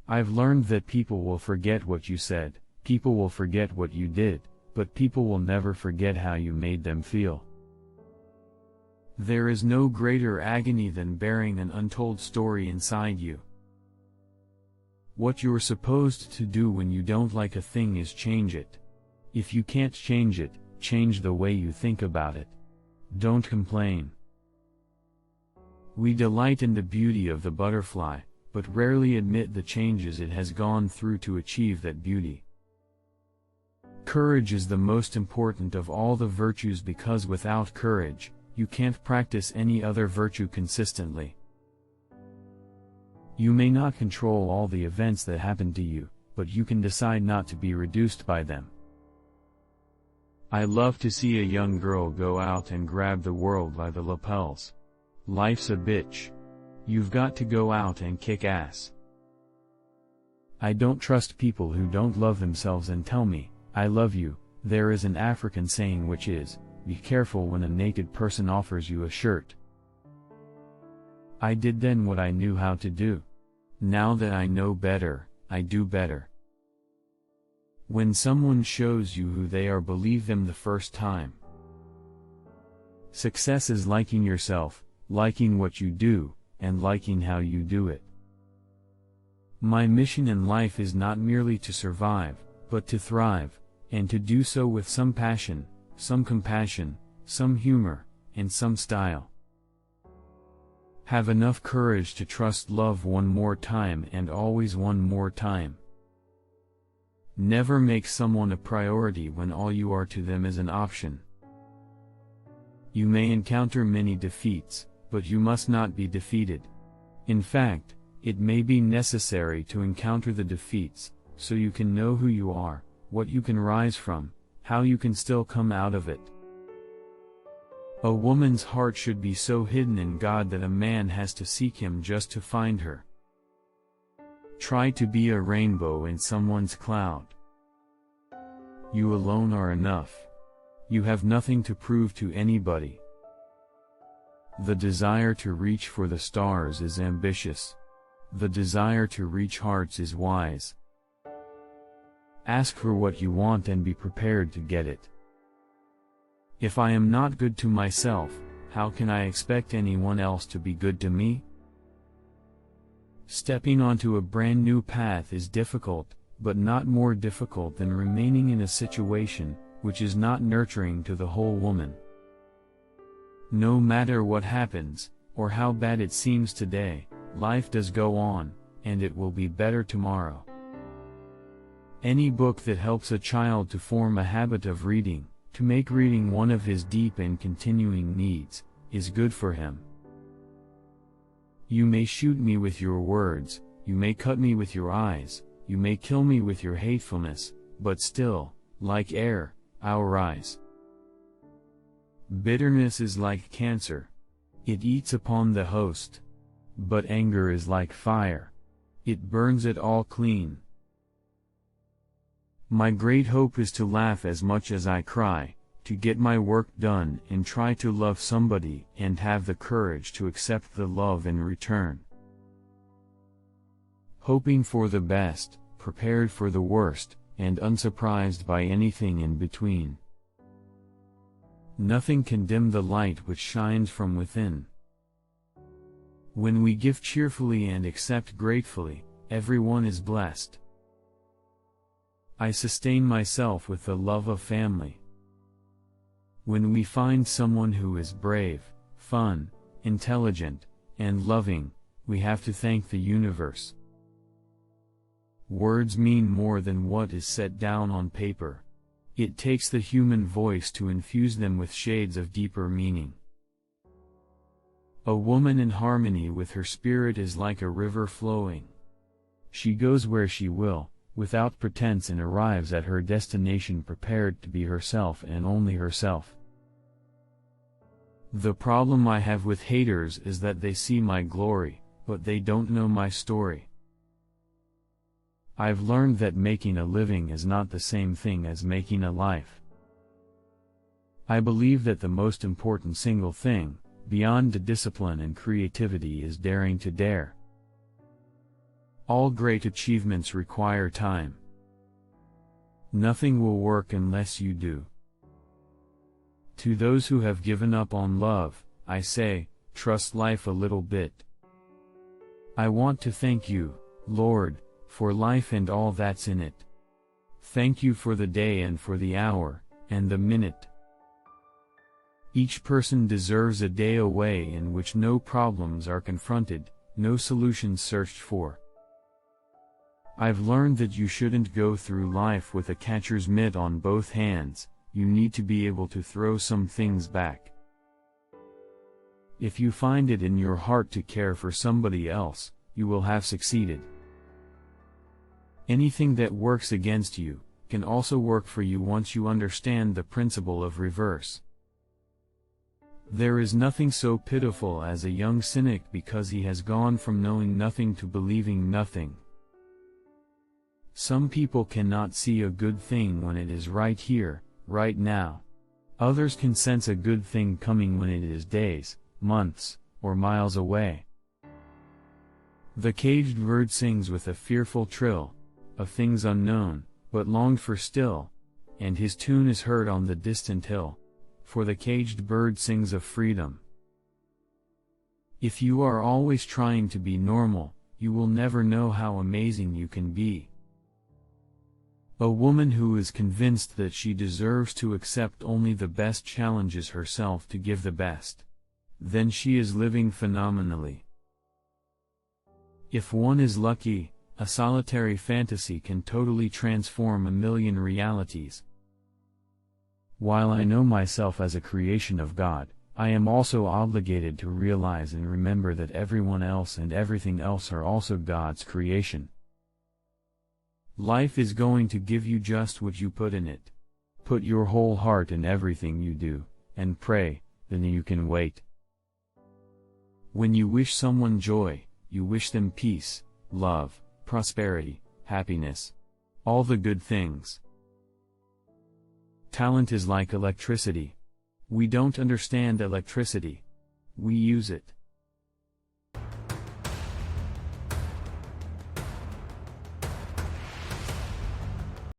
I've learned that people will forget what you said, people will forget what you did, but people will never forget how you made them feel. There is no greater agony than bearing an untold story inside you. What you're supposed to do when you don't like a thing is change it. If you can't change it, change the way you think about it. Don't complain. We delight in the beauty of the butterfly, but rarely admit the changes it has gone through to achieve that beauty. Courage is the most important of all the virtues because without courage, you can't practice any other virtue consistently. You may not control all the events that happen to you, but you can decide not to be reduced by them. I love to see a young girl go out and grab the world by the lapels. Life's a bitch. You've got to go out and kick ass. I don't trust people who don't love themselves and tell me, I love you. There is an African saying which is, be careful when a naked person offers you a shirt. I did then what I knew how to do. Now that I know better, I do better. When someone shows you who they are, believe them the first time. Success is liking yourself, liking what you do, and liking how you do it. My mission in life is not merely to survive, but to thrive, and to do so with some passion, some compassion, some humor, and some style. Have enough courage to trust love one more time and always one more time. Never make someone a priority when all you are to them is an option. You may encounter many defeats, but you must not be defeated. In fact, it may be necessary to encounter the defeats, so you can know who you are, what you can rise from, how you can still come out of it. A woman's heart should be so hidden in God that a man has to seek him just to find her. Try to be a rainbow in someone's cloud. You alone are enough. You have nothing to prove to anybody. The desire to reach for the stars is ambitious. The desire to reach hearts is wise. Ask for what you want and be prepared to get it. If I am not good to myself, how can I expect anyone else to be good to me? Stepping onto a brand new path is difficult, but not more difficult than remaining in a situation which is not nurturing to the whole woman. No matter what happens, or how bad it seems today, life does go on, and it will be better tomorrow. Any book that helps a child to form a habit of reading, to make reading one of his deep and continuing needs, is good for him. You may shoot me with your words, you may cut me with your eyes, you may kill me with your hatefulness, but still, like air, I'll rise. Bitterness is like cancer. It eats upon the host. But anger is like fire. It burns it all clean. My great hope is to laugh as much as I cry, to get my work done and try to love somebody and have the courage to accept the love in return. Hoping for the best, prepared for the worst, and unsurprised by anything in between. Nothing can dim the light which shines from within. When we give cheerfully and accept gratefully, everyone is blessed. I sustain myself with the love of family. When we find someone who is brave, fun, intelligent, and loving, we have to thank the universe. Words mean more than what is set down on paper. It takes the human voice to infuse them with shades of deeper meaning. A woman in harmony with her spirit is like a river flowing. She goes where she will, without pretense, and arrives at her destination prepared to be herself and only herself. The problem I have with haters is that they see my glory, but they don't know my story. I've learned that making a living is not the same thing as making a life. I believe that the most important single thing, beyond the discipline and creativity, is daring to dare. All great achievements require time. Nothing will work unless you do. To those who have given up on love, I say, trust life a little bit. I want to thank you, Lord, for life and all that's in it. Thank you for the day and for the hour, and the minute. Each person deserves a day away in which no problems are confronted, no solutions searched for. I've learned that you shouldn't go through life with a catcher's mitt on both hands. You need to be able to throw some things back. If you find it in your heart to care for somebody else, you will have succeeded. Anything that works against you can also work for you once you understand the principle of reverse. There is nothing so pitiful as a young cynic because he has gone from knowing nothing to believing nothing. Some people cannot see a good thing when it is right here, right now. Others can sense a good thing coming when it is days, months, or miles away. The caged bird sings with a fearful trill, of things unknown, but longed for still, and his tune is heard on the distant hill, for the caged bird sings of freedom. If you are always trying to be normal, you will never know how amazing you can be. A woman who is convinced that she deserves to accept only the best challenges herself to give the best. Then she is living phenomenally. If one is lucky, a solitary fantasy can totally transform a million realities. While I know myself as a creation of God, I am also obligated to realize and remember that everyone else and everything else are also God's creation. Life is going to give you just what you put in it. Put your whole heart in everything you do, and pray, then you can wait. When you wish someone joy, you wish them peace, love, prosperity, happiness. All the good things. Talent is like electricity. We don't understand electricity. We use it.